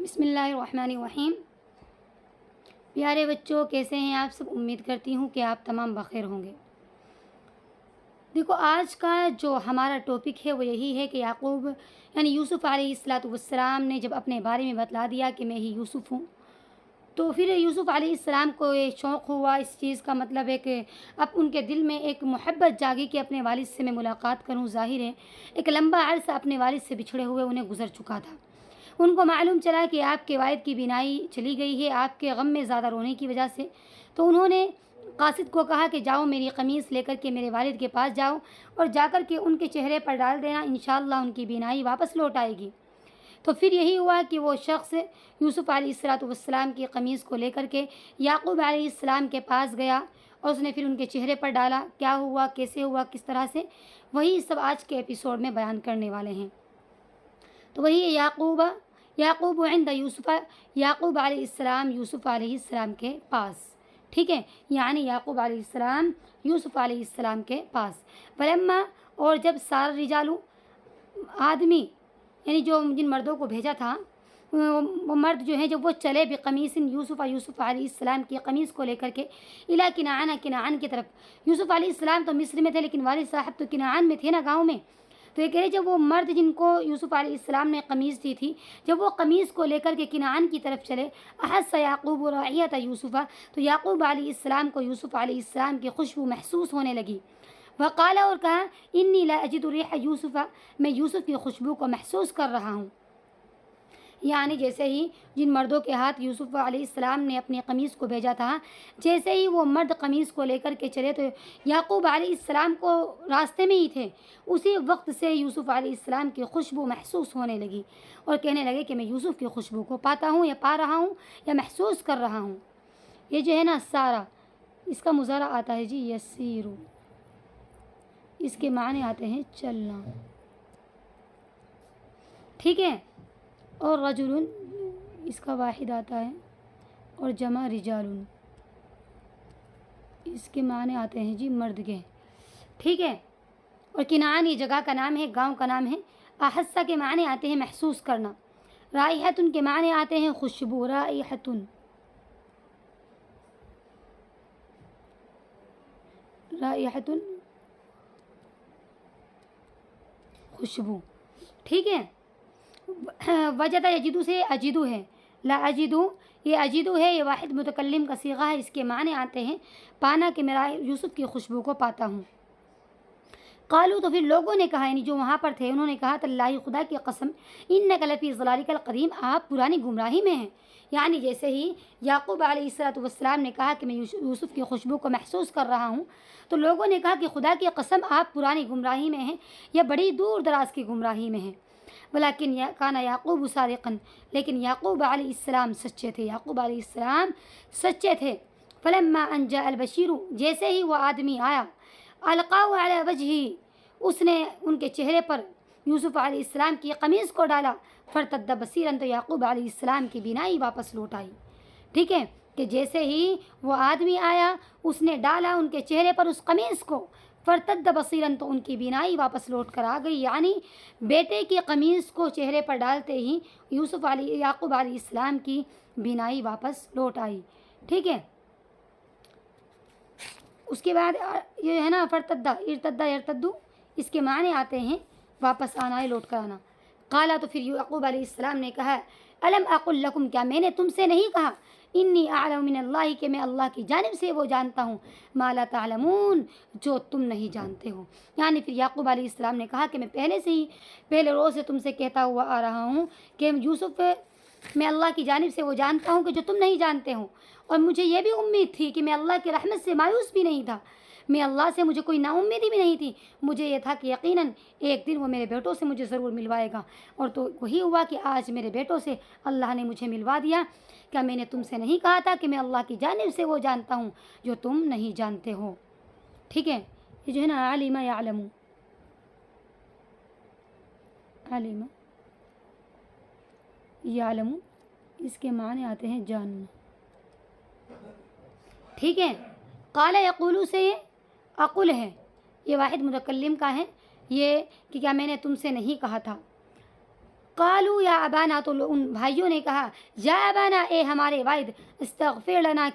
بسم اللہ الرحمن الرحیم۔ پیارے بچوں، کیسے ہیں آپ سب؟ امید کرتی ہوں کہ آپ تمام بخیر ہوں گے۔ دیکھو، آج کا جو ہمارا ٹاپک ہے وہ یہی ہے کہ یعقوب یعنی یوسف علیہ السلام نے جب اپنے بارے میں بتلا دیا کہ میں ہی یوسف ہوں، تو پھر یوسف علیہ السلام کو ایک شوق ہوا اس چیز کا، مطلب ہے کہ اب ان کے دل میں ایک محبت جاگی کہ اپنے والد سے میں ملاقات کروں۔ ظاہر ہے ایک لمبا عرصہ اپنے والد سے بچھڑے ہوئے انہیں گزر چکا تھا۔ ان کو معلوم چلا کہ آپ کے والد کی بینائی چلی گئی ہے آپ کے غم میں زیادہ رونے کی وجہ سے، تو انہوں نے قاصد کو کہا کہ جاؤ میری قمیص لے کر کے میرے والد کے پاس جاؤ اور جا کر کے ان کے چہرے پر ڈال دینا، انشاءاللہ ان کی بینائی واپس لوٹ آئے گی۔ تو پھر یہی ہوا کہ وہ شخص یوسف علیہ السلام کی قمیص کو لے کر کے یعقوب علیہ السلام کے پاس گیا اور اس نے پھر ان کے چہرے پر ڈالا۔ کیا ہوا، کیسے ہوا، کس طرح سے، وہی سب آج کے ایپیسوڈ میں بیان کرنے والے ہیں۔ تو وہی یعقوب عند یوسف، یعقوب علیہ السلام یوسف علیہ السلام کے پاس، ٹھیک ہے، یعنی یعقوب علیہ السلام یوسف علیہ السلام کے پاس۔ فلما، اور جب سار رجالو، آدمی یعنی جو جن مردوں کو بھیجا تھا وہ مرد جو ہیں جب وہ چلے بقمیص یوسف علیہ السلام کی قمیص کو لے کر کے الی کنعان، کنعان کی طرف۔ یوسف علیہ السلام تو مصر میں تھے لیکن والد صاحب تو کنعان میں تھے نا، گاؤں میں۔ تو یہ کہہ رہے جب وہ مرد جن کو یوسف علیہ السلام نے قمیص دی تھی، جب وہ قمیص کو لے کر کے کنعان کی طرف چلے، احس یعقوب رعیت یوسف، تو یعقوب علیہ السلام کو یوسف علیہ السلام کی خوشبو محسوس ہونے لگی۔ وقال، اور کہا، انی لا اجد ریح یوسف، میں یوسف کی خوشبو کو محسوس کر رہا ہوں۔ یعنی جیسے ہی جن مردوں کے ہاتھ یوسف علیہ السلام نے اپنی قمیص کو بھیجا تھا، جیسے ہی وہ مرد قمیص کو لے کر کے چلے تو یعقوب علیہ السلام کو راستے میں ہی تھے، اسی وقت سے یوسف علیہ السلام کی خوشبو محسوس ہونے لگی اور کہنے لگے کہ میں یوسف کی خوشبو کو پاتا ہوں یا پا رہا ہوں یا محسوس کر رہا ہوں۔ یہ جو ہے نا سارا، اس کا مضارع آتا ہے جی یسیرو، اس کے معنی آتے ہیں چلنا، ٹھیک ہے، اور رجل اس کا واحد آتا ہے اور جمع رجال، اس کے معنی آتے ہیں جی مردگے، ٹھیک ہے۔ اور کنعان یہ جگہ کا نام ہے، گاؤں کا نام ہے۔ احسا کے معنی آتے ہیں محسوس کرنا۔ رائحتن کے معنی آتے ہیں خوشبو، رائحتن، رائحتن خوشبو، ٹھیک ہے۔ وجد یجدو سے اجدو ہے، لا اجدو، یہ اجدو ہے، یہ واحد متکلم کا صیغہ ہے، اس کے معنی آتے ہیں پانا، کہ میرا یوسف کی خوشبو کو پاتا ہوں۔ قالو، تو پھر لوگوں نے کہا، یعنی جو وہاں پر تھے انہوں نے کہا، تاللہ، خدا کی قسم، انک لفی ضلالک القدیم، آپ پرانی گمراہی میں ہیں۔ یعنی جیسے ہی یعقوب علیہ السلام نے کہا کہ میں یوسف کی خوشبو کو محسوس کر رہا ہوں، تو لوگوں نے کہا کہ خدا کی قسم آپ پرانی گمراہی میں ہیں یا بڑی دور دراز کی گمراہی میں ہیں۔ ولیکن کان یعقوب صادقا، لیکن یعقوب علیہ السلام سچے تھے، یعقوب علیہ السلام سچے تھے۔ فلما ان جاء البشیر، جیسے ہی وہ آدمی آیا، القاہ علی وجہہ، اس نے ان کے چہرے پر یوسف علیہ السلام کی قمیص کو ڈالا، فرتد بصیرا، تو یعقوب علیہ السلام کی بینائی واپس لوٹ آئی، ٹھیک ہے، کہ جیسے ہی وہ آدمی آیا اس نے ڈالا ان کے چہرے پر اس قمیص کو، فرتد بصیرا، تو ان کی بینائی واپس لوٹ کر آ گئی۔ یعنی بیٹے کی قمیص کو چہرے پر ڈالتے ہی یعقوب علیہ السلام کی بینائی واپس لوٹ آئی، ٹھیک ہے۔ اس کے بعد یہ ہے نا فرتدہ، ارتدہ یرتدو، اس کے معنی آتے ہیں واپس آنا ہے، لوٹ کر آنا۔ قالا، تو پھر یعقوب علیہ السلام نے کہا، الم اقل لکم، کیا میں نے تم سے نہیں کہا، انی اعلم من اللہ، کہ میں اللہ کی جانب سے وہ جانتا ہوں، ما لا تعلمون، جو تم نہیں جانتے ہو۔ یعنی پھر یعقوب علیہ السلام نے کہا کہ میں پہلے روز سے تم سے کہتا ہوا آ رہا ہوں کہ یوسف، میں اللہ کی جانب سے وہ جانتا ہوں کہ جو تم نہیں جانتے ہو، اور مجھے یہ بھی امید تھی کہ میں اللہ کی رحمت سے مایوس بھی نہیں تھا، میں اللہ سے مجھے کوئی نا امیدی بھی نہیں تھی، مجھے یہ تھا کہ یقیناً ایک دن وہ میرے بیٹوں سے مجھے ضرور ملوائے گا، اور تو وہی ہوا کہ آج میرے بیٹوں سے اللہ نے مجھے ملوا دیا۔ کیا میں نے تم سے نہیں کہا تھا کہ میں اللہ کی جانب سے وہ جانتا ہوں جو تم نہیں جانتے ہو، ٹھیک ہے۔ یہ جو ہے نا علم یعلم، علم یعلم، اس کے معنی آتے ہیں جاننا، ٹھیک ہے۔ قال یقولو سے یہ اقل ہے، یہ واحد متکلم کا ہے، یہ کہ کیا میں نے تم سے نہیں کہا تھا، قالوا یا ابانا، تو ان بھائیوں نے کہا یا ابانا، اے ہمارے والد، استغفر لنا،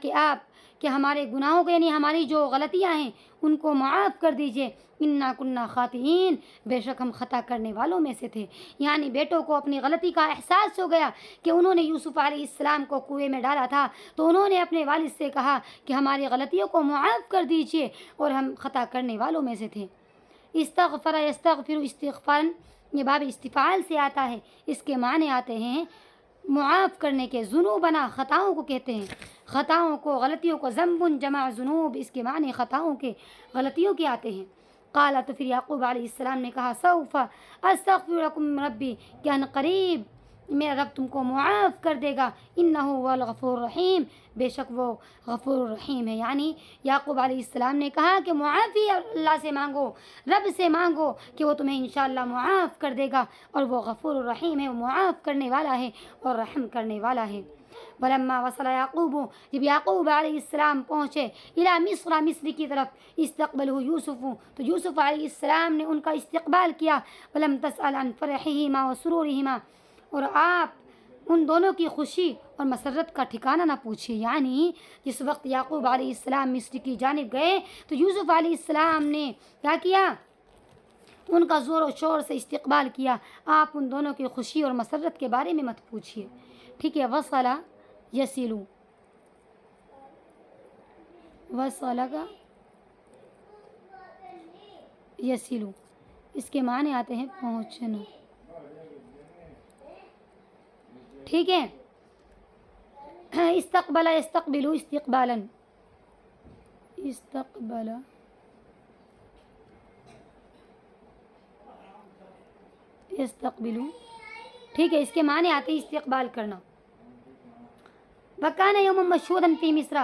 کہ ہمارے گناہوں کو یعنی ہماری جو غلطیاں ہیں ان کو معاف کر دیجئے، انا کننا خاطئین، بے شک ہم خطا کرنے والوں میں سے تھے۔ یعنی بیٹوں کو اپنی غلطی کا احساس ہو گیا کہ انہوں نے یوسف علیہ السلام کو کنویں میں ڈالا تھا، تو انہوں نے اپنے والد سے کہا کہ ہماری غلطیوں کو معاف کر دیجئے، اور ہم خطا کرنے والوں میں سے تھے۔ استغفر یستغفر استغفارا، یہ باب استفعال سے آتا ہے، اس کے معنی آتے ہیں معاف کرنے کے، ذنوبنا خطاؤں کو کہتے ہیں، خطاؤں کو، غلطیوں کو، ذنب جمع ذنوب، اس کے معنی خطاؤں کے، غلطیوں کے آتے ہیں۔ قال، تو پھر یعقوب علیہ السلام نے کہا سوف استغفر لکم ربی، کہ ان قریب میرا رب تم کو معاف کر دے گا، انہ هو الغفور الرحیم، بے شک وہ غفور الرحیم ہے۔ یعنی یعقوب علیہ السلام نے کہا کہ معافی اللہ سے مانگو، رب سے مانگو کہ وہ تمہیں انشاءاللہ معاف کر دے گا، اور وہ غفور الرحیم ہے، وہ معاف کرنے والا ہے اور رحم کرنے والا ہے۔ ولما وصل یعقوب، جب یعقوب علیہ السلام پہنچے الی مصر، مصر کی طرف، استقبلہ یوسف، تو یوسف علیہ السلام نے ان کا استقبال کیا، ولم تسأل عن فرحہما وسرورہما، اور آپ ان دونوں کی خوشی اور مسرت کا ٹھکانہ نہ پوچھیے۔ یعنی جس وقت یعقوب علیہ السلام مصر کی جانب گئے تو یوسف علیہ السلام نے کیا کیا؟ ان کا زور و شور سے استقبال کیا۔ آپ ان دونوں کی خوشی اور مسرت کے بارے میں مت پوچھیے، ٹھیک ہے۔ وصلہ یسلو، وصلہ کا یسلو، اس کے معنی آتے ہیں پہنچنا، ٹھیک ہے۔ استقبل یستقبلو استقبالا، استقبل یستقبلو، ٹھیک ہے، اس کے معنی آتے ہیں استقبال کرنا۔ وکان یوم مشہودا فی مصر،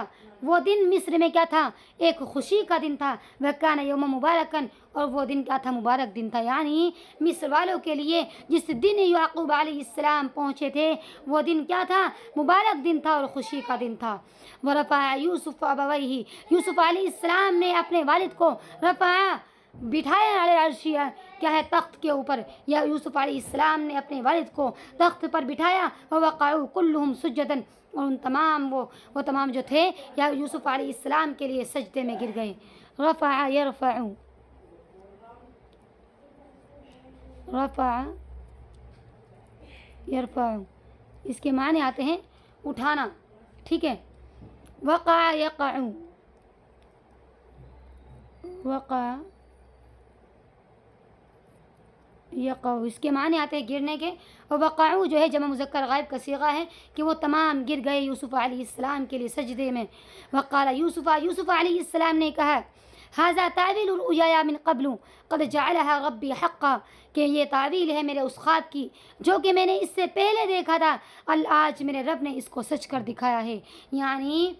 وہ دن مصر میں کیا تھا؟ ایک خوشی کا دن تھا۔ وکان یوم مبارکن، اور وہ دن کیا تھا؟ مبارک دن تھا۔ یعنی مصر والوں کے لیے جس دن یعقوب علیہ السلام پہنچے تھے وہ دن کیا تھا؟ مبارک دن تھا اور خوشی کا دن تھا۔ ورفع یوسف ابویہ، یوسف علیہ السلام نے اپنے والد کو رفع بٹھایا علی العرش، کیا ہے؟ تخت کے اوپر، یا یوسف علیہ السلام نے اپنے والد کو تخت پر بٹھایا، ووقعوا کلہم سجدا، اور ان تمام وہ تمام جو تھے یا یوسف علیہ السلام کے لیے سجدے میں گر گئے۔ رفع یرفع، رفع یرفع، اس کے معنی آتے ہیں اٹھانا، ٹھیک ہے۔ وقع یقع، وقع یقع، اس کے معنی آتے ہیں گرنے کے۔ اور وقعوا جو ہے جمع مذکر غائب کا صیغہ ہے کہ وہ تمام گر گئے یوسف علیہ السلام کے لیے سجدے میں۔ وقال یوسف، یوسف علیہ السلام نے کہا ھذا تعویل الرؤیا من قبل قد جعلها ربی حقا، کہ یہ تعویل ہے میرے اس خواب کی جو کہ میں نے اس سے پہلے دیکھا تھا، آج میرے رب نے اس کو سچ کر دکھایا ہے۔ یعنی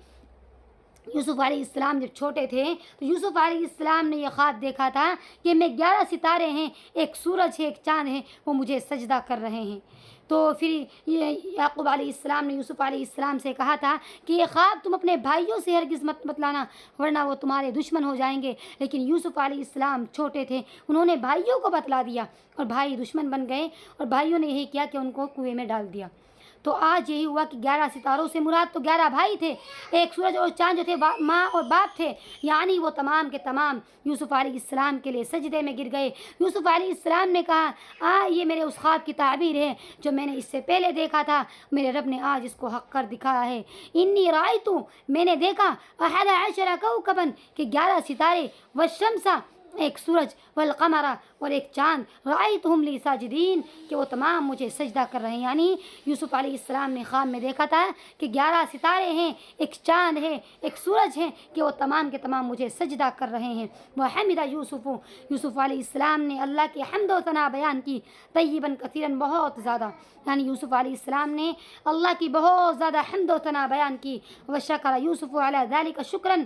یوسف علیہ السلام جب چھوٹے تھے تو یوسف علیہ السلام نے یہ خواب دیکھا تھا کہ میں 11 ستارے ہیں، ایک سورج ہے، ایک چاند ہے، وہ مجھے سجدہ کر رہے ہیں۔ تو پھر یعقوب علیہ السلام نے یوسف علیہ السلام سے کہا تھا کہ یہ خواب تم اپنے بھائیوں سے ہرگز مت بتلانا ورنہ وہ تمہارے دشمن ہو جائیں گے۔ لیکن یوسف علیہ السلام چھوٹے تھے، انہوں نے بھائیوں کو بتلا دیا اور بھائی دشمن بن گئے، اور بھائیوں نے یہی کیا کہ ان کو کنویں میں ڈال دیا۔ تو آج یہی ہوا کہ 11 ستاروں سے مراد تو 11 بھائی تھے، ایک سورج اور چاند جو تھے ماں اور باپ تھے، یعنی وہ تمام کے تمام یوسف علیہ السلام کے لیے سجدے میں گر گئے۔ یوسف علیہ السلام نے کہا یہ میرے اس خواب کی تعبیر ہے جو میں نے اس سے پہلے دیکھا تھا، میرے رب نے آج اس کو حق کر دکھایا ہے۔ انی رأیت، میں نے دیکھا، 11 کوكبا، کہ 11 ستارے، والشمس، ایک سورج، والقمر، اور ایک چاند، رأیتہم لی ساجدین، کہ وہ تمام مجھے سجدہ کر رہے ہیں۔ یعنی یوسف علیہ السلام نے خواب میں دیکھا تھا کہ 11 ستارے ہیں، ایک چاند ہے، ایک سورج ہے، کہ وہ تمام کے تمام مجھے سجدہ کر رہے ہیں۔ وحمد یوسف، یوسف علیہ السلام نے اللہ کی حمد و ثنا بیان کی، طیباً کثیراً، بہت زیادہ، یعنی یوسف علیہ السلام نے اللہ کی بہت زیادہ حمد و ثنا بیان کی۔ وشکر یوسف علی ذلک شکراً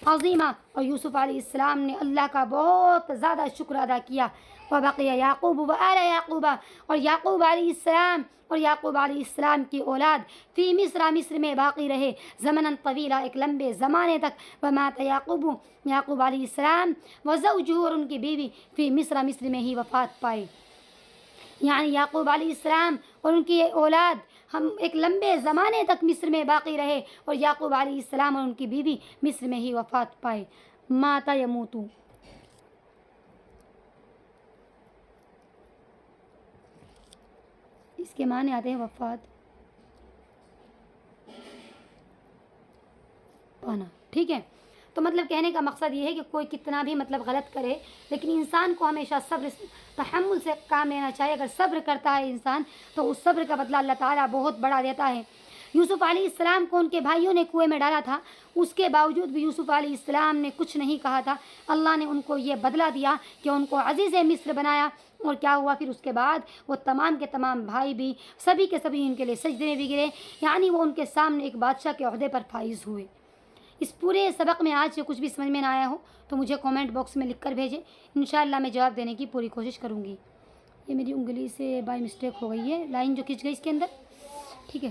عظیمہ، اور یوسف علیہ السلام نے اللہ کا بہت زیادہ شکر ادا کیا۔ وبقی یعقوب وآل یعقوب، اور یعقوب علیہ السلام کی اولاد فی مصر، مصر میں باقی رہے، زمنا طویلا، ایک لمبے زمانے تک۔ ومات یعقوب، یعقوب علیہ السلام، وزوجہ، اور ان کی بیوی، فی مصر، مصر میں ہی وفات پائے۔ یعنی یعقوب علیہ السلام اور ان کی اولاد ہم ایک لمبے زمانے تک مصر میں باقی رہے، اور یعقوب علیہ السلام اور ان کی بیوی مصر میں ہی وفات پائے. ماتا یموتو، اس کے معنی آتے ہیں وفات پانا. ٹھیک ہے، تو مطلب کہنے کا مقصد یہ ہے کہ کوئی کتنا بھی مطلب غلط کرے، لیکن انسان کو ہمیشہ صبر تحمل سے کام لینا چاہیے. اگر صبر کرتا ہے انسان تو اس صبر کا بدلہ اللہ تعالیٰ بہت بڑا دیتا ہے. یوسف علیہ السلام کو ان کے بھائیوں نے کنویں میں ڈالا تھا، اس کے باوجود بھی یوسف علیہ السلام نے کچھ نہیں کہا تھا. اللہ نے ان کو یہ بدلہ دیا کہ ان کو عزیز مصر بنایا. اور کیا ہوا پھر اس کے بعد؟ وہ تمام کے تمام بھائی بھی سبھی کے سبھی ان کے لیے سجدے میں بھی گرے، یعنی وہ ان کے سامنے ایک بادشاہ کے عہدے پر فائز ہوئے. اس پورے سبق میں آج سے کچھ بھی سمجھ میں نہ آیا ہو تو مجھے کومنٹ باکس میں لکھ کر بھیجیں، انشاءاللہ میں جواب دینے کی پوری کوشش کروں گی. یہ میری انگلی سے بائی مسٹیک ہو گئی ہے، لائن جو کھنچ گئی اس کے اندر. ٹھیک ہے.